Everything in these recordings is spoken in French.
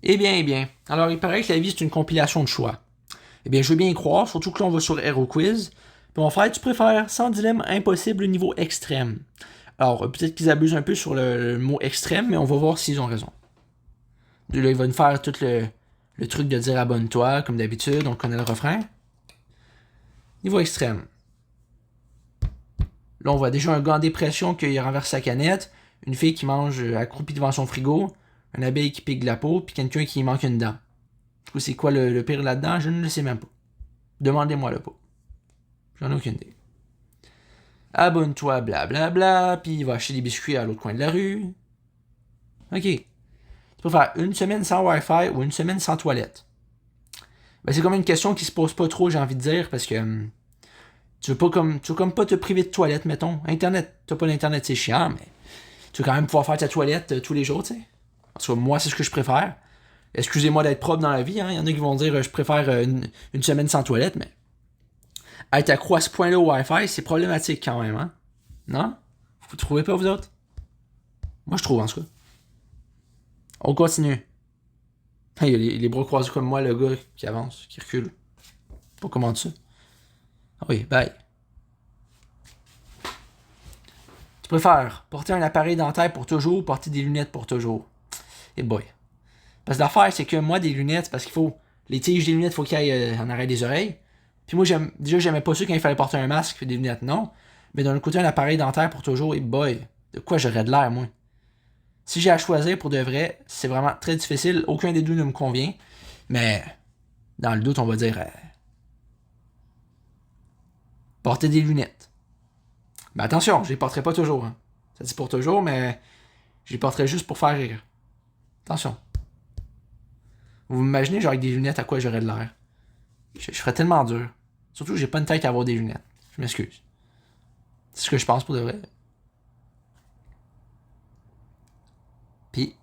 Eh bien. Alors, il paraît que la vie, c'est une compilation de choix. Eh bien, je veux bien y croire, surtout que là, on va sur HeroQuiz. Puis on va faire, tu préfères, sans dilemme impossible, niveau extrême. Alors, peut-être qu'ils abusent un peu sur le mot extrême, mais on va voir s'ils ont raison. Là, il va nous faire tout le truc de dire abonne-toi, comme d'habitude, on connaît le refrain. Niveau extrême. Là, on voit déjà un gars en dépression qui renverse sa canette, une fille qui mange accroupie devant son frigo, un abeille qui pique de la peau, puis quelqu'un qui manque une dent. Du coup, c'est quoi le pire là-dedans? Je ne le sais même pas. Demandez-moi le pas. J'en ai aucune idée. Abonne-toi, blablabla, puis il va acheter des biscuits à l'autre coin de la rue. Ok. Tu peux faire une semaine sans Wi-Fi ou une semaine sans toilette. Ben, c'est comme une question qui se pose pas trop, j'ai envie de dire, parce que tu veux comme pas te priver de toilette, mettons. Internet, t'as pas d'internet, c'est chiant, mais tu veux quand même pouvoir faire ta toilette tous les jours, tu sais. En tout cas, moi, c'est ce que je préfère. Excusez-moi d'être propre dans la vie, hein. Il y en a qui vont dire je préfère une semaine sans toilette, mais être accro à ce point-là au Wi-Fi, c'est problématique quand même, hein. Non? Vous trouvez pas, vous autres? Moi, je trouve, en tout cas. On continue. Il y a les bras croisés comme moi, le gars qui avance, qui recule. Pas comment ça. Ah oui, bye. Tu préfères porter un appareil dentaire pour toujours ou porter des lunettes pour toujours? Eh boy. Parce que l'affaire, c'est que moi, des lunettes, parce qu'il faut. Les tiges des lunettes, il faut qu'il y ait en arrière des oreilles. Puis moi, déjà, j'aimais pas ça quand il fallait porter un masque et des lunettes, non. Mais d'un autre côté, un appareil dentaire pour toujours, et boy, de quoi j'aurais de l'air, moi? Si j'ai à choisir pour de vrai, c'est vraiment très difficile. Aucun des deux ne me convient. Mais, dans le doute, on va dire porter des lunettes. Mais attention, je les porterai pas toujours. Hein. Ça dit pour toujours, mais je les porterai juste pour faire rire. Attention. Vous m'imaginez, genre avec des lunettes, à quoi j'aurais de l'air? Je ferais tellement dur. Surtout que j'ai pas une tête à avoir des lunettes. Je m'excuse. C'est ce que je pense pour de vrai. Puis,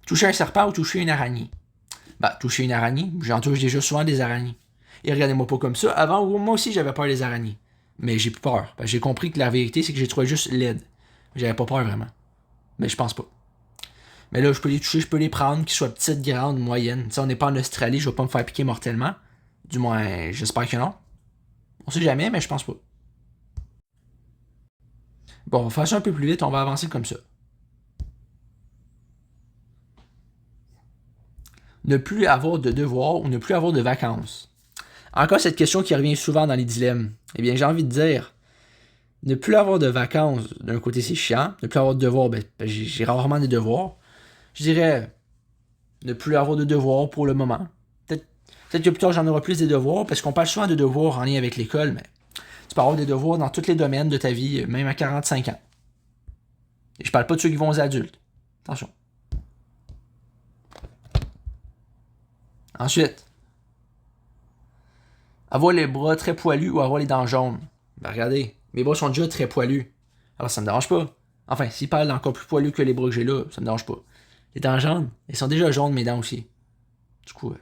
toucher un serpent ou toucher une araignée? Bah, toucher une araignée, j'en touche déjà souvent des araignées. Et regardez-moi pas comme ça. Avant, moi aussi, j'avais peur des araignées. Mais j'ai plus peur. J'ai compris que la vérité, c'est que j'ai trouvé juste laide. J'avais pas peur vraiment. Mais je pense pas. Mais là, je peux les toucher, je peux les prendre, qu'ils soient petites, grandes, moyennes. Tu sais, on n'est pas en Australie, je vais pas me faire piquer mortellement. Du moins, j'espère que non. On sait jamais, mais je pense pas. Bon, on va faire ça un peu plus vite, on va avancer comme ça. Ne plus avoir de devoirs ou ne plus avoir de vacances. Encore cette question qui revient souvent dans les dilemmes. Eh bien, j'ai envie de dire, ne plus avoir de vacances, d'un côté, c'est chiant. Ne plus avoir de devoirs, j'ai rarement des devoirs. Je dirais, ne plus avoir de devoirs pour le moment. Peut-être que plus tard, j'en aurai plus des devoirs, parce qu'on parle souvent de devoirs en lien avec l'école, mais tu peux avoir des devoirs dans tous les domaines de ta vie, même à 45 ans. Et je parle pas de ceux qui vont aux adultes. Attention. Ensuite, avoir les bras très poilus ou avoir les dents jaunes. Ben regardez, mes bras sont déjà très poilus. Alors ça me dérange pas. Enfin, s'ils parlent encore plus poilus que les bras que j'ai là, ça me dérange pas. Les dents jaunes, elles sont déjà jaunes mes dents aussi. Du coup,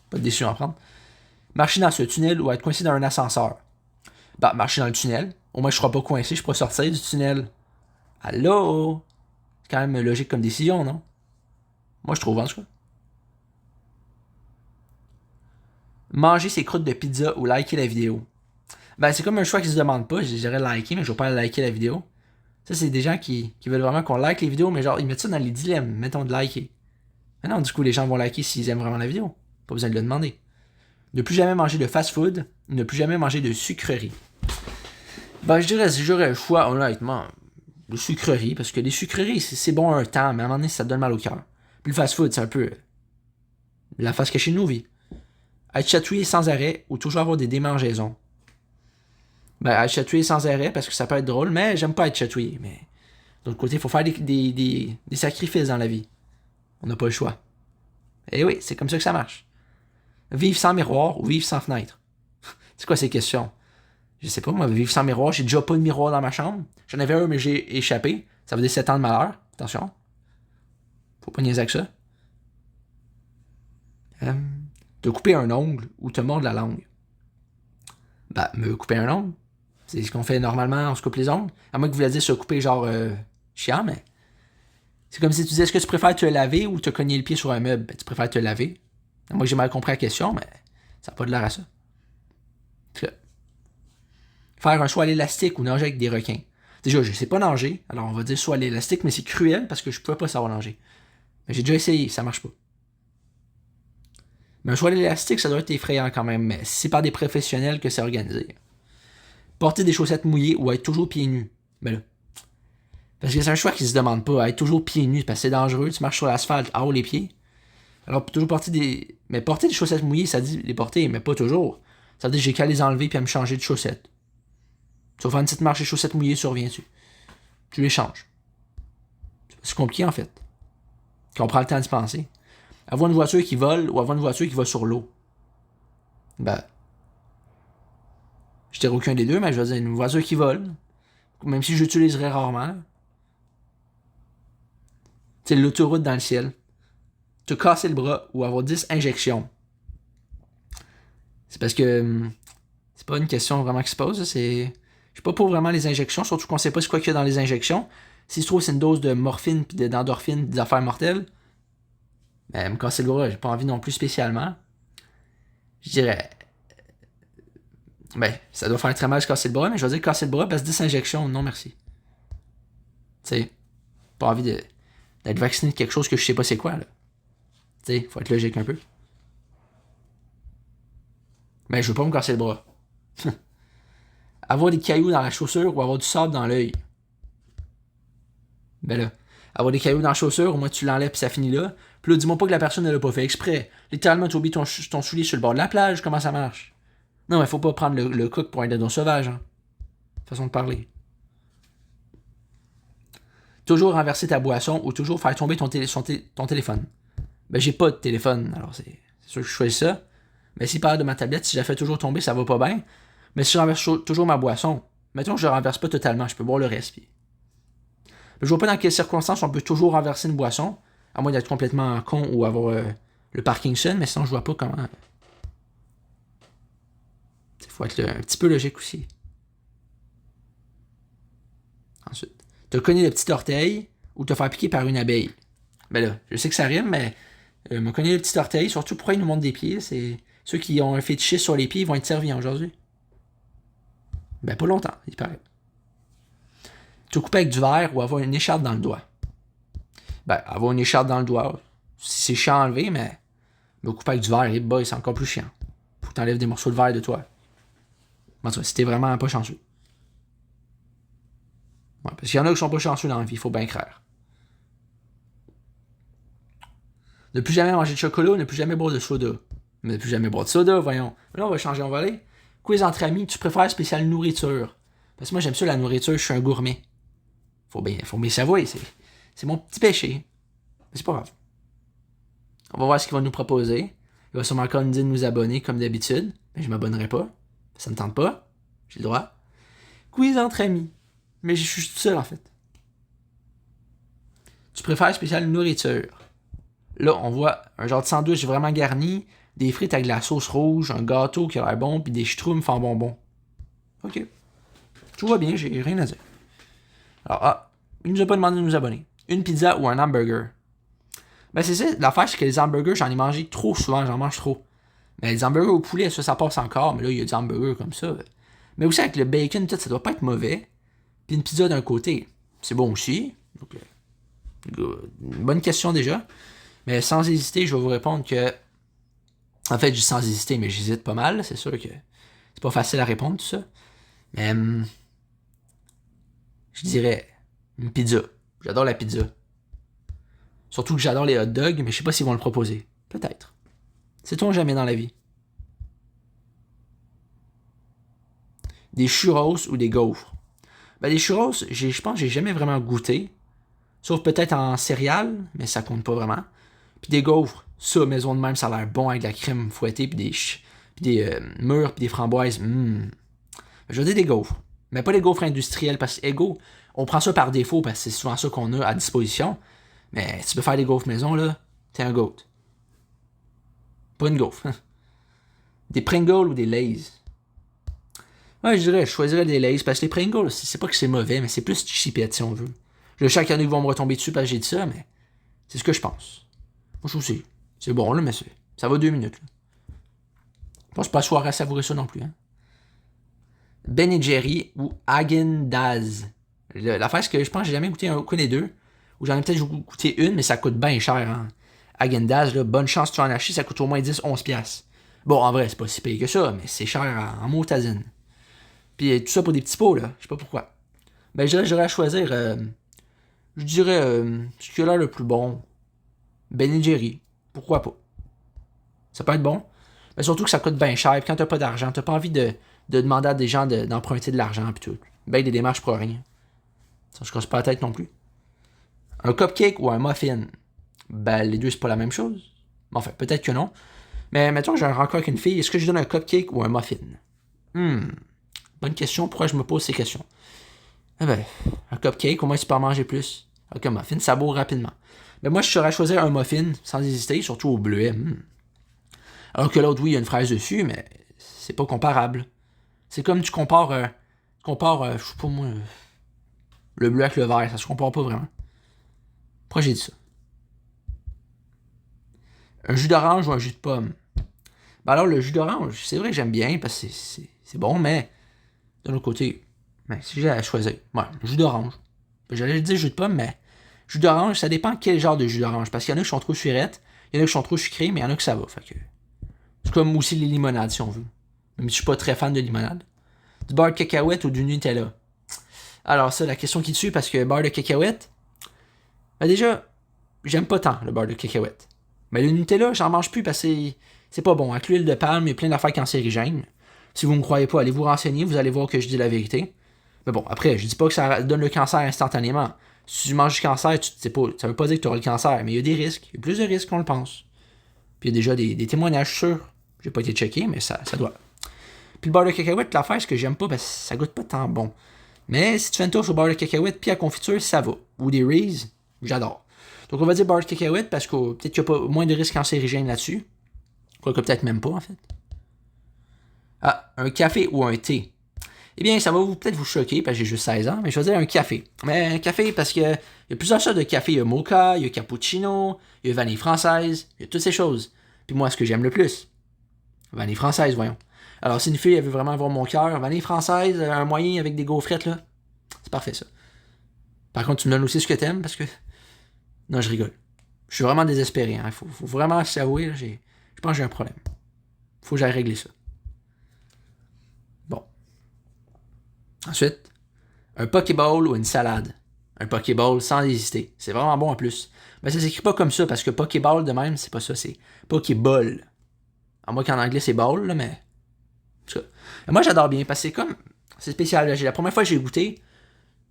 pas de décision à prendre. Marcher dans ce tunnel ou être coincé dans un ascenseur. Bah, marcher dans le tunnel. Au moins, je serai pas coincé, je pourrai sortir du tunnel. Allô? C'est quand même logique comme décision, non? Moi, je trouve, en tout cas. Manger ses croûtes de pizza ou liker la vidéo. Ben, c'est comme un choix qui se demande pas. Je dirais liker, mais je vais pas liker la vidéo. Ça, c'est des gens qui veulent vraiment qu'on like les vidéos, mais genre, ils mettent ça dans les dilemmes. Mettons de liker. Mais non, du coup, les gens vont liker s'ils aiment vraiment la vidéo. Pas besoin de le demander. Ne plus jamais manger de fast-food, ne plus jamais manger de sucreries. Ben, je dirais, si j'aurais le choix, honnêtement, de sucreries, parce que les sucreries, c'est bon un temps, mais à un moment donné, ça te donne mal au cœur. Puis le fast-food, c'est un peu la face cachée de nos vies. Être chatouillé sans arrêt ou toujours avoir des démangeaisons. Ben, être chatouillé sans arrêt, parce que ça peut être drôle, mais j'aime pas être chatouillé. Mais d'autre côté, il faut faire des sacrifices dans la vie. On n'a pas le choix. Et oui, c'est comme ça que ça marche. Vivre sans miroir ou vivre sans fenêtre. C'est quoi ces questions? Je sais pas, moi, vivre sans miroir, j'ai déjà pas de miroir dans ma chambre. J'en avais un, mais j'ai échappé. Ça veut dire 7 ans de malheur. Attention. Faut pas niaiser avec ça. Te couper un ongle ou te mordre la langue. Bah, me couper un ongle. C'est ce qu'on fait normalement, on se coupe les ongles. À moins que vous voulez dire se couper genre chiant, mais C'est comme si tu disais, est-ce que tu préfères te laver ou te cogner le pied sur un meuble? Ben, tu préfères te laver. Moi, j'ai mal compris la question, mais ça n'a pas de l'air à ça. Faire un saut à l'élastique ou nager avec des requins. Déjà, je sais pas nager, alors on va dire saut à l'élastique, mais c'est cruel parce que je pouvais pas savoir nager. Mais j'ai déjà essayé, ça marche pas. Mais un saut à l'élastique, ça doit être effrayant quand même, mais c'est par des professionnels que c'est organisé. Porter des chaussettes mouillées ou être toujours pieds nus. Ben là. Parce que c'est un choix qui se demande pas, être toujours pieds nus, parce que c'est dangereux, tu marches sur l'asphalte, hors les pieds. Alors, toujours porter des. Mais porter des chaussettes mouillées, ça dit les porter, mais pas toujours. Ça veut dire que j'ai qu'à les enlever puis à me changer de chaussettes. Tu vas faire une petite marche et chaussettes mouillées, tu reviens dessus. Tu les changes. C'est compliqué en fait. Quand on prend le temps d'y penser. Avoir une voiture qui vole ou avoir une voiture qui va sur l'eau. Ben. Je dirais aucun des deux, mais je veux dire une voiture qui vole. Même si j'utiliserais rarement. C'est l'autoroute dans le ciel. Te casser le bras ou avoir 10 injections. C'est parce que c'est pas une question vraiment qui se pose. C'est. Je suis pas pour vraiment les injections, surtout qu'on sait pas ce qu'il y a dans les injections. Si se trouve c'est une dose de morphine puis d'endorphine, des affaires mortelles, ben me casser le bras, j'ai pas envie non plus spécialement. Je dirais. Ben, ça doit faire très mal de se casser le bras, mais je vais dire casser le bras parce que 10 injections, non merci. Tu sais, pas envie d'être vacciné de quelque chose que je sais pas c'est quoi, là. Tu sais, faut être logique un peu. Mais je veux pas me casser le bras. Avoir des cailloux dans la chaussure ou avoir du sable dans l'œil. Ben là, avoir des cailloux dans la chaussure, au moins tu l'enlèves et ça finit là. Puis là, dis-moi pas que la personne ne l'a pas fait exprès. Littéralement, tu oublies ton soulier sur le bord de la plage, comment ça marche? Non, mais faut pas prendre le coq pour un dindon sauvage, hein. Façon de parler. Toujours renverser ta boisson ou toujours faire tomber ton téléphone. Ben j'ai pas de téléphone, alors c'est sûr que je choisis ça. Mais si par de ma tablette, si je la fais toujours tomber, ça va pas bien. Mais si je renverse toujours ma boisson, mettons que je ne renverse pas totalement, je peux boire le reste. Puis... Je vois pas dans quelles circonstances on peut toujours renverser une boisson, à moins d'être complètement con ou avoir le Parkinson, mais sinon je vois pas comment. Il faut être un petit peu logique aussi. Ensuite, te cogner le petit orteil ou te faire piquer par une abeille. Ben là, je sais que ça rime, mais me cogner le petit orteil, surtout pourquoi ils nous montrent des pieds, c'est ceux qui ont un fétichisme sur les pieds, ils vont être servis aujourd'hui. Ben pas longtemps, il paraît. Te couper avec du verre ou avoir une écharpe dans le doigt. Ben, avoir une écharpe dans le doigt, c'est chiant à enlever, mais me couper avec du verre, boy, c'est encore plus chiant. Faut que t'enlèves des morceaux de verre de toi. En tout cas, si t'es vraiment pas chanceux. Ouais, parce qu'il y en a qui sont pas chanceux dans la vie, il faut bien croire. Ne plus jamais manger de chocolat, ne plus jamais boire de soda. Mais ne plus jamais boire de soda, voyons. Là, on va changer, on va aller. Quiz entre amis, tu préfères spécial nourriture? Parce que moi, j'aime ça la nourriture, je suis un gourmet. Faut bien s'avouer, c'est mon petit péché. Mais c'est pas grave. On va voir ce qu'il va nous proposer. Il va sûrement encore nous dire de nous abonner, comme d'habitude. Mais je m'abonnerai pas. Ça me tente pas. J'ai le droit. Quiz entre amis. Mais je suis tout seul, en fait. Tu préfères spécial nourriture? Là, on voit un genre de sandwich vraiment garni, des frites avec de la sauce rouge, un gâteau qui a l'air bon, puis des schtroumpfs en bonbons. Ok. Tout va bien, j'ai rien à dire. Alors, il nous a pas demandé de nous abonner. Une pizza ou un hamburger? Ben c'est ça, l'affaire c'est que les hamburgers, j'en ai mangé trop souvent, j'en mange trop. Mais les hamburgers au poulet, ça passe encore, mais là, il y a des hamburgers comme ça. Mais aussi avec le bacon, tout, ça doit pas être mauvais. Puis une pizza d'un côté, c'est bon aussi. Donc, une bonne question déjà. Mais sans hésiter, je vais vous répondre que... En fait, je dis sans hésiter, mais j'hésite pas mal. C'est sûr que c'est pas facile à répondre, tout ça. Mais... je dirais une pizza. J'adore la pizza. Surtout que j'adore les hot dogs, mais je sais pas s'ils vont le proposer. Peut-être. Sait-on jamais dans la vie. Des churros ou des gaufres? Ben, des churros, je pense que j'ai jamais vraiment goûté. Sauf peut-être en céréales, mais ça compte pas vraiment. Puis des gaufres, ça, maison de même, ça a l'air bon avec de la crème fouettée, puis des mûres, puis des framboises. Je veux dire des gaufres. Mais pas des gaufres industrielles, parce que égaux, on prend ça par défaut, parce que c'est souvent ça qu'on a à disposition. Mais si tu peux faire des gaufres maison, là, t'es un goat. Pas une gaufre. Des Pringles ou des Lay's? Ouais, je choisirais des Lay's, parce que les Pringles, c'est pas que c'est mauvais, mais c'est plus chipette si on veut. Je sais qu'il y en a qui vont me retomber dessus parce que j'ai dit ça, mais c'est ce que je pense. Moi, je trouve que c'est bon, là, mais ça va 2 minutes. Là. Je pense pas asseoir à savourer ça non plus. Hein. Ben Jerry ou Häagen-Dazs. L'affaire, c'est que je pense que j'ai jamais goûté aucun des deux. Ou j'en ai peut-être goûté une, mais ça coûte bien cher. Hein. Häagen-Dazs, là, bonne chance que tu en achètes, ça coûte au moins 10-11$. Bon, en vrai, c'est pas si payé que ça, mais c'est cher en motazine. Puis tout ça pour des petits pots, là. Je sais pas pourquoi. Ben, j'aurais à choisir, je dirais, ce qui a l'air le plus bon. Ben Jerry. Pourquoi pas? Ça peut être bon. Mais surtout que ça coûte bien cher. Puis quand t'as pas d'argent, t'as pas envie de demander à des gens d'emprunter de l'argent. Puis tout. Ben, des démarches pour rien. Ça, je casse pas la tête non plus. Un cupcake ou un muffin? Ben, les deux, c'est pas la même chose. Enfin, peut-être que non. Mais mettons que j'ai un rencontre avec une fille. Est-ce que je donne un cupcake ou un muffin? Bonne question. Pourquoi je me pose ces questions? Eh ben, un cupcake, au moins tu peux en manger plus. Un muffin, ça bourre rapidement. Mais moi, je saurais choisir un muffin sans hésiter, surtout au bleuet. Alors que l'autre, oui, il y a une fraise dessus, mais c'est pas comparable. C'est comme tu compares, je sais pas moi, le bleu avec le vert, ça se compare pas vraiment. Pourquoi j'ai dit ça? Un jus d'orange ou un jus de pomme? Ben alors, le jus d'orange, c'est vrai que j'aime bien, parce que c'est bon, mais d'un autre côté, si j'ai à choisir, ouais, jus d'orange. J'allais dire jus de pomme, mais jus d'orange, ça dépend quel genre de jus d'orange. Parce qu'il y en a qui sont trop surettes, il y en a qui sont trop sucrés, mais il y en a que ça va. Fait que c'est comme aussi les limonades, si on veut. Même si je suis pas très fan de limonade. Du beurre de cacahuète ou du Nutella? Alors ça, la question qui tue, parce que beurre de cacahuète, ben déjà, j'aime pas tant le beurre de cacahuète. Mais le Nutella, j'en mange plus parce que c'est pas bon. Avec l'huile de palme, il y a plein d'affaires cancérigènes. Si vous me croyez pas, allez vous renseigner, vous allez voir que je dis la vérité. Mais bon, après, je dis pas que ça donne le cancer instantanément. Si tu manges du cancer, ça veut pas dire que tu auras le cancer, mais il y a des risques. Il y a plus de risques qu'on le pense. Puis il y a déjà des témoignages sûrs. J'ai pas été checké, mais ça doit. Puis le beurre de cacahuète, l'affaire, ce que j'aime pas, parce que ça goûte pas tant bon. Mais si tu fais une touche au beurre de cacahuète puis à confiture, ça va. Ou des Reese, j'adore. Donc on va dire beurre de cacahuète parce que peut-être qu'il y a pas moins de risques cancérigènes là-dessus. Quoique peut-être même pas, en fait. Ah, un café ou un thé? Eh bien, ça va peut-être vous choquer, parce que j'ai juste 16 ans, mais je vais dire un café. Mais un café, parce que il y a plusieurs sortes de café. Il y a mocha, il y a cappuccino, il y a vanille française, il y a toutes ces choses. Puis moi, ce que j'aime le plus, vanille française, voyons. Alors, si une fille, elle veut vraiment avoir mon cœur, vanille française, un moyen avec des gaufrettes, là, c'est parfait, ça. Par contre, tu me donnes aussi ce que t'aimes, parce que... Non, je rigole. Je suis vraiment désespéré, hein. Faut vraiment s'avouer, là, je pense que j'ai un problème. Faut que j'aille régler ça. Bon. Ensuite, un Pokéball ou une salade. Un Pokéball sans hésiter. C'est vraiment bon en plus. Mais ça s'écrit pas comme ça, parce que Pokéball de même, c'est pas ça, c'est Pokéball. À moi qu'en anglais c'est ball, là, mais. En tout cas. Moi j'adore bien, parce que c'est comme. C'est spécial. Là. La première fois que j'ai goûté,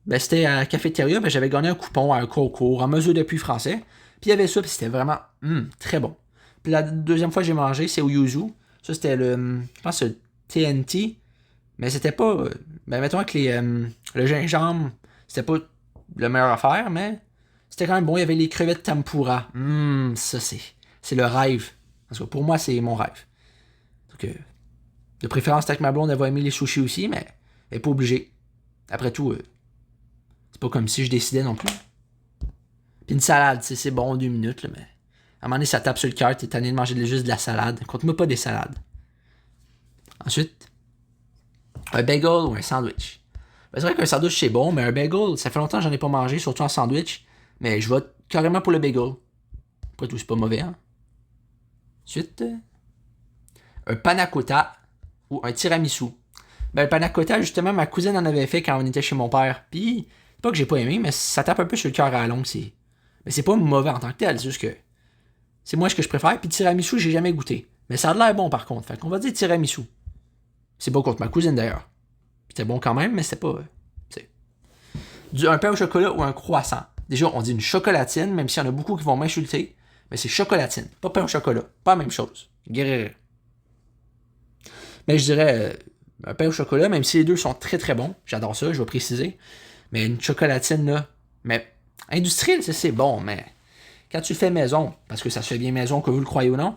ben, c'était à la cafétéria, ben, j'avais gagné un coupon à un concours en mesure de puits français. Puis il y avait ça, puis c'était vraiment très bon. Puis la deuxième fois que j'ai mangé, c'est au yuzu. Ça c'était je pense le TNT. Mais c'était pas. Ben, mettons que le gingembre, c'était pas le meilleur affaire, mais c'était quand même bon. Il y avait les crevettes tempura. Ça, c'est le rêve. Parce que pour moi, c'est mon rêve. Donc, de préférence, avec ma blonde, elle va aimer les sushis aussi, mais elle est pas obligée. Après tout, c'est pas comme si je décidais non plus. Puis une salade, c'est bon 2 minutes, là, mais à un moment donné, ça tape sur le cœur. T'es tanné de manger juste de la salade. Compte-moi pas des salades. Ensuite. Un bagel ou un sandwich? Ben, c'est vrai qu'un sandwich c'est bon, mais un bagel, ça fait longtemps que j'en ai pas mangé, surtout en sandwich. Mais je vote carrément pour le bagel. Après tout, c'est pas mauvais, hein? Ensuite, un panna cotta ou un tiramisu. Ben, le panna cotta, justement, ma cousine en avait fait quand on était chez mon père. Puis, c'est pas que j'ai pas aimé, mais ça tape un peu sur le cœur à la longue. Mais c'est pas mauvais en tant que tel, c'est juste que c'est moi ce que je préfère. Puis tiramisu, j'ai jamais goûté. Mais ça a l'air bon par contre. Fait qu'on va dire tiramisu. C'est pas contre ma cousine d'ailleurs. C'était bon quand même, mais c'était pas. Un pain au chocolat ou un croissant. Déjà, on dit une chocolatine, même s'il y en a beaucoup qui vont m'insulter. Mais c'est chocolatine, pas pain au chocolat. Pas la même chose. Guerrier. Mais je dirais un pain au chocolat, même si les deux sont très très bons. J'adore ça, je vais préciser. Mais une chocolatine, là. Mais industrielle, c'est bon, mais quand tu le fais maison, parce que ça se fait bien maison, que vous le croyez ou non,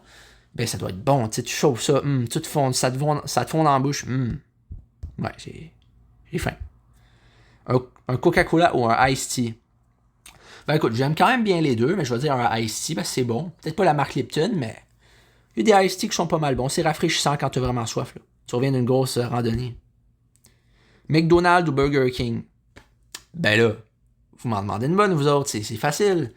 ben ça doit être bon. Tu chauffes ça, ça te fond dans la bouche. Ouais, j'ai faim. Un Coca-Cola ou un Iced Tea? Ben écoute, j'aime quand même bien les deux, mais je vais dire un Iced Tea parce que c'est bon. Peut-être pas la marque Lipton, mais il y a des Iced Tea qui sont pas mal bons. C'est rafraîchissant quand t'as vraiment soif, là. Tu reviens d'une grosse randonnée. McDonald's ou Burger King? Ben là, vous m'en demandez une bonne, vous autres, c'est facile.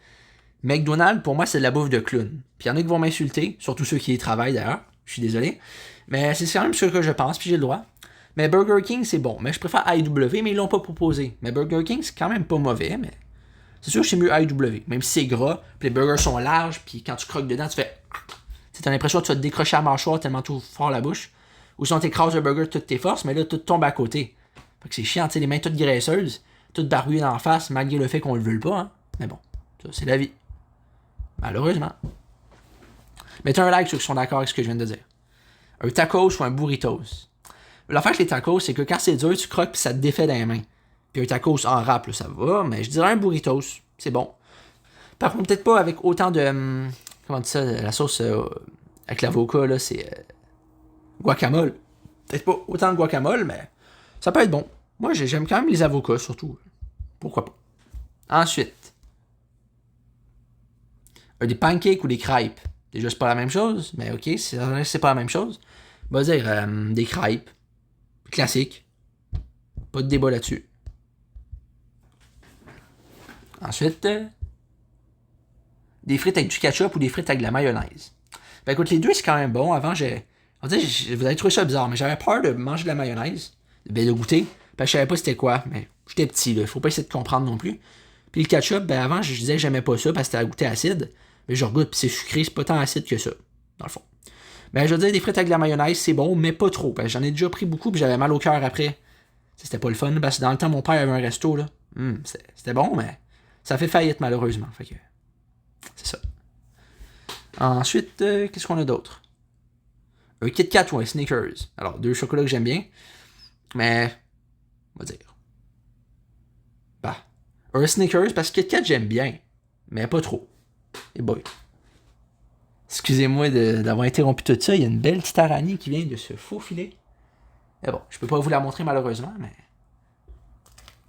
McDonald's, pour moi, c'est de la bouffe de clown. Puis il y en a qui vont m'insulter, surtout ceux qui y travaillent d'ailleurs. Je suis désolé. Mais c'est quand même ce que je pense, puis j'ai le droit. Mais Burger King, c'est bon. Mais je préfère IW, mais ils l'ont pas proposé. Mais Burger King, c'est quand même pas mauvais, mais c'est sûr que c'est mieux IW. Même si c'est gras, puis les burgers sont larges, puis quand tu croques dedans, tu fais. T'as l'impression que tu vas te décrocher la mâchoire tellement tout fort la bouche. Ou sinon t'écrases le burger de toutes tes forces, mais là, tout tombe à côté. Fait que c'est chiant, tu sais, les mains toutes graisseuses, toutes barbouillées d'en face, malgré le fait qu'on le veut pas, hein. Mais bon, ça, c'est la vie. Malheureusement. Mettez un like ceux qui sont d'accord avec ce que je viens de dire. Un tacos ou un burritos. L'affaire avec les tacos, c'est que quand c'est dur, tu croques puis ça te défait dans les mains. Puis un tacos en rap, là, ça va, mais je dirais un burritos, c'est bon. Par contre, peut-être pas avec autant de. Comment on dit ça, la sauce avec l'avocat, là, c'est guacamole. Peut-être pas autant de guacamole, mais ça peut être bon. Moi, j'aime quand même les avocats, surtout. Pourquoi pas. Ensuite, des pancakes ou des crêpes. Déjà, c'est pas la même chose, mais ok, c'est pas la même chose. On va dire des crêpes. Classique. Pas de débat là-dessus. Ensuite, des frites avec du ketchup ou des frites avec de la mayonnaise. Ben écoute, les deux, c'est quand même bon. Avant, vous allez trouver ça bizarre, mais j'avais peur de manger de la mayonnaise, de goûter, parce que je savais pas c'était quoi, mais j'étais petit, là. Faut pas essayer de comprendre non plus. Puis le ketchup, ben avant, je disais que j'aimais pas ça parce que c'était à goûter acide, mais je regoute, puis c'est sucré, c'est pas tant acide que ça, dans le fond. Ben je veux dire, des frites avec de la mayonnaise, c'est bon, mais pas trop, parce que j'en ai déjà pris beaucoup, puis j'avais mal au cœur après. C'était pas le fun, parce que dans le temps, mon père avait un resto, là. C'était bon, mais ça fait faillite, malheureusement. Fait que, c'est ça. Ensuite, qu'est-ce qu'on a d'autre? Un Kit Kat ou un Snickers. Alors, deux chocolats que j'aime bien, mais, on va dire. Bah, un Snickers, parce que Kit Kat, j'aime bien, mais pas trop. Et boy. Excusez-moi d'avoir interrompu tout ça, il y a une belle petite araignée qui vient de se faufiler. Mais bon, je peux pas vous la montrer malheureusement, mais.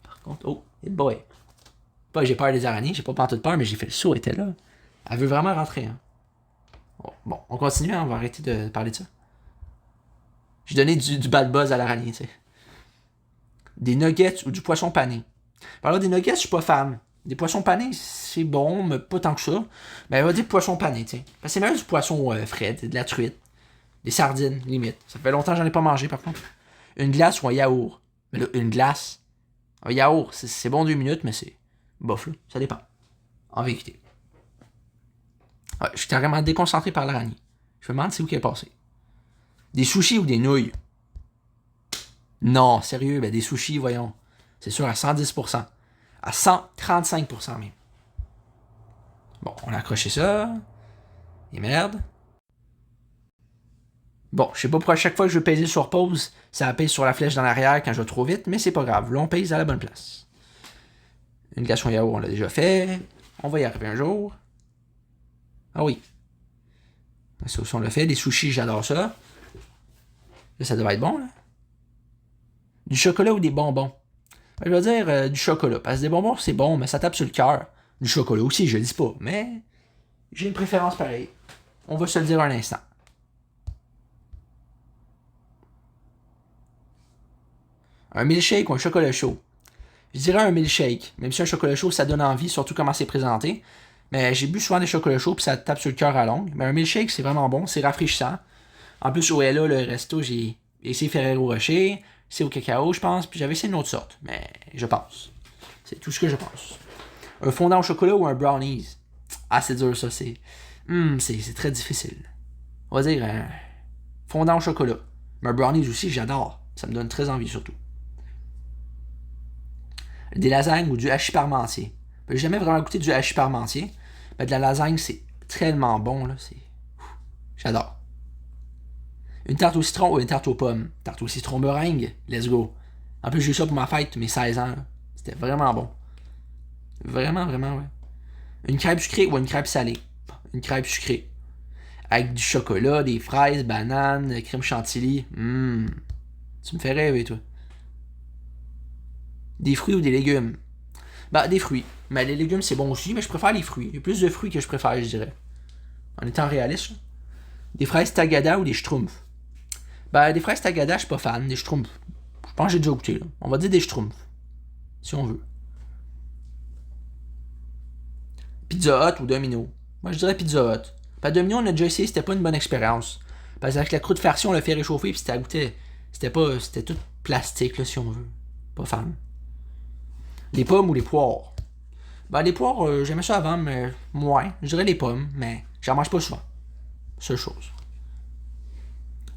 Par contre, oh, et boy. Pas j'ai peur des araignées, j'ai pas pantoute peur, mais j'ai fait le saut, elle était là. Elle veut vraiment rentrer, hein. Bon, on continue, hein, on va arrêter de parler de ça. J'ai donné du bad buzz à l'araignée, tu sais. Des nuggets ou du poisson pané. Alors, des nuggets, je suis pas fan. Des poissons panés, c'est bon, mais pas tant que ça. Mais on va dire poisson pané, tu sais. Parce que c'est même du poisson frais, de la truite. Des sardines, limite. Ça fait longtemps que j'en ai pas mangé, par contre. Une glace ou un yaourt. Mais là, une glace. Un yaourt, c'est bon 2 minutes, mais c'est bof, là. Ça dépend. En vérité. Ouais, je suis carrément déconcentré par l'araignée. Je me demande c'est où qu'elle est passée. Des sushis ou des nouilles? Non, sérieux, ben des sushis, voyons. C'est sûr, à 110%. À 135% même. Bon, on a accroché ça. Et merde. Bon, je sais pas pourquoi à chaque fois que je veux peser sur pause, ça pèse sur la flèche dans l'arrière quand je vais trop vite, mais c'est pas grave. Là, on pèse à la bonne place. Une glace au yaourt, on l'a déjà fait. On va y arriver un jour. Ah oui. Ça aussi, on l'a fait. Des sushis, j'adore ça. Là, ça devrait être bon, là. Du chocolat ou des bonbons? Je vais dire du chocolat. Parce que des bonbons, c'est bon, mais ça tape sur le cœur. Du chocolat aussi, je le dis pas. Mais j'ai une préférence pareille. On va se le dire un instant. Un milkshake ou un chocolat chaud? Je dirais un milkshake. Même si un chocolat chaud, ça donne envie, surtout comment c'est présenté. Mais j'ai bu souvent des chocolats chauds, puis ça tape sur le cœur à longue. Mais un milkshake, c'est vraiment bon, c'est rafraîchissant. En plus, au LA, le resto, j'ai essayé Ferrero Rocher, c'est au cacao, je pense, puis j'avais essayé une autre sorte. Mais je pense. C'est tout ce que je pense. Un fondant au chocolat ou un brownies? Ah, c'est dur, ça, c'est très difficile. On va dire un fondant au chocolat. Mais un brownies aussi, j'adore. Ça me donne très envie, surtout. Des lasagnes ou du hachis parmentier. J'ai jamais vraiment goûté du hachis parmentier. Mais de la lasagne, c'est tellement bon, là. J'adore. Une tarte au citron ou une tarte aux pommes? Tarte au citron meringue, let's go. En plus, j'ai eu ça pour ma fête, mes 16 ans. Là. C'était vraiment bon. Vraiment, vraiment, ouais. Une crêpe sucrée ou une crêpe salée? Une crêpe sucrée. Avec du chocolat, des fraises, bananes, crème chantilly. Tu me fais rêver, toi. Des fruits ou des légumes? Bah, des fruits. Mais les légumes, c'est bon aussi, mais je préfère les fruits. Il y a plus de fruits que je préfère, je dirais. En étant réaliste. Là. Des fraises tagada ou des schtroumpfs. Bah, des fraises tagada, je suis pas fan. Des schtroumpfs. Je pense que j'ai déjà goûté, là. On va dire des schtroumpfs. Si on veut. Pizza Hut ou Domino. Moi, je dirais Pizza Hut. Bah, Domino, on a déjà essayé, c'était pas une bonne expérience. Parce qu'avec la croûte farcie, on l'a fait réchauffer, puis c'était goûté. C'était pas. C'était tout plastique, là, si on veut. Pas fan. Les pommes ou les poires. Bah, les poires, j'aimais ça avant, mais moins. Je dirais les pommes, mais j'en mange pas souvent. Seule chose.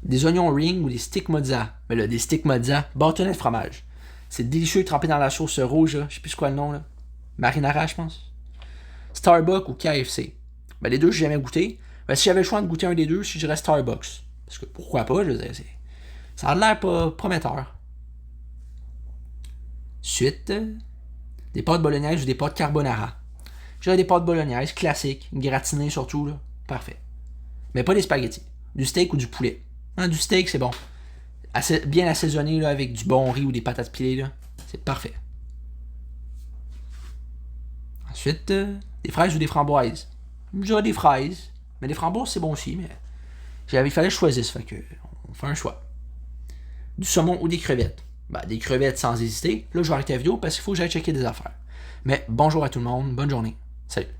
Des oignons ring ou des sticks mozza. Mais là, des sticks mozza, bâtonnets de fromage. C'est délicieux trempé dans la sauce rouge, là. Je sais plus quoi le nom, là. Marinara, je pense. Starbucks ou KFC. Ben, les deux, j'ai jamais goûté. Ben, si j'avais le choix de goûter un des deux, je dirais Starbucks. Parce que pourquoi pas, je veux dire, ça a l'air pas prometteur. Suite, des pâtes bolognaises ou des pâtes carbonara. Je dirais des pâtes bolognaises, classiques, gratinées surtout, là. Parfait. Mais pas des spaghettis. Du steak ou du poulet. Hein, du steak, c'est bon. Bien assaisonné là, avec du bon riz ou des patates pilées, là. C'est parfait. Ensuite, des fraises ou des framboises. Je dirais des fraises. Mais les framboises, c'est bon aussi, mais il fallait que je choisisse, fait que on fait un choix. Du saumon ou des crevettes. Ben, des crevettes sans hésiter. Là, je vais arrêter la vidéo parce qu'il faut que j'aille checker des affaires. Mais bonjour à tout le monde, bonne journée. Salut.